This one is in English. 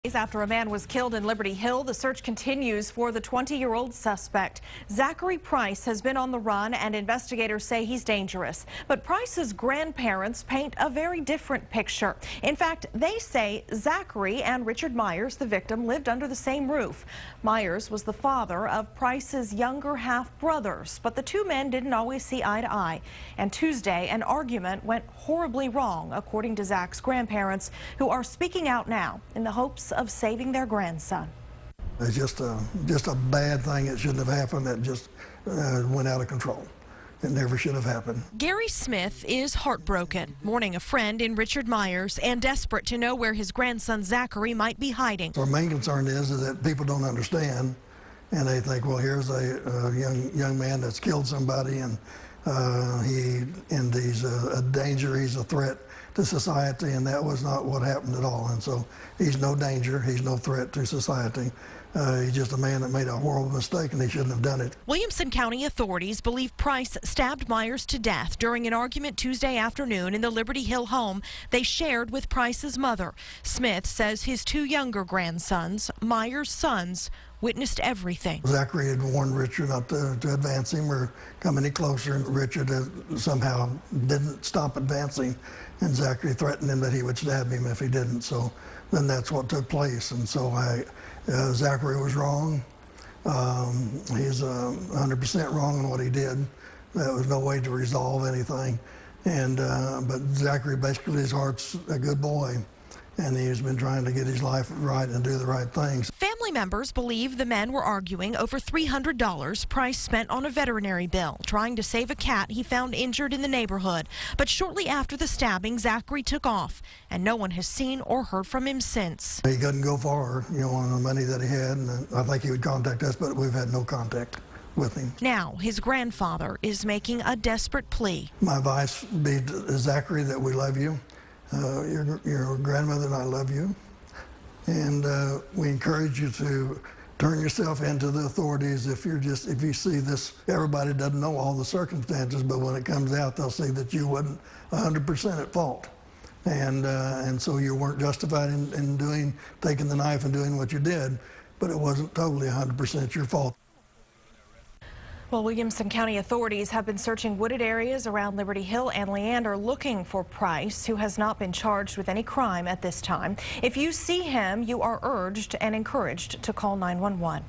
After a man was killed in Liberty Hill, the search continues for the 20-year-old suspect. Zachary Price has been on the run, and investigators say he's dangerous. But Price's grandparents paint a very different picture. In fact, they say Zachary and Richard Meyers, the victim, lived under the same roof. Meyers was the father of Price's younger half-brothers, but the two men didn't always see eye to eye. And Tuesday, an argument went horribly wrong, according to Zach's grandparents, who are speaking out now in the hopes of saving their grandson. It's just a bad thing. It shouldn't have happened. It just went out of control. It never should have happened. Gary Smith is heartbroken, mourning a friend in Richard Meyers and desperate to know where his grandson Zachary might be hiding. Our main concern is that people don't understand, and they think, well, here's a young man that's killed somebody, and he's a danger, he's a threat to society, and that was not what happened at all. And so he's no danger, he's no threat to society. He's just a man that made a horrible mistake, and he shouldn't have done it. Williamson County authorities believe Price stabbed Meyers to death during an argument Tuesday afternoon in the Liberty Hill home they shared with Price's mother. Smith says his two younger grandsons, Meyers' sons, witnessed everything. Zachary had warned Richard not to advance him or come any closer, and Richard somehow didn't stop advancing, and Zachary threatened him that he would stab him if he didn't. So then that's what took place, and so Zachary was wrong. He's 100% wrong in what he did. There was no way to resolve anything, but Zachary, basically, his heart's a good boy, and he's been trying to get his life right and do the right things. Family members believe the men were arguing over $300 Price spent on a veterinary bill, trying to save a cat he found injured in the neighborhood. But shortly after the stabbing, Zachary took off, and no one has seen or heard from him since. He couldn't go far, on the money that he had, and I think he would contact us, but we've had no contact with him. Now, his grandfather is making a desperate plea. My advice would be to Zachary that we love you. Your grandmother and I love you, and we encourage you to turn yourself into the authorities if you see this. Everybody doesn't know all the circumstances, but when it comes out, they'll see that you wasn't 100% at fault, and so you weren't justified in taking the knife and doing what you did, but it wasn't totally 100% your fault. Well, Williamson County authorities have been searching wooded areas around Liberty Hill and Leander looking for Price, who has not been charged with any crime at this time. If you see him, you are urged and encouraged to call 911.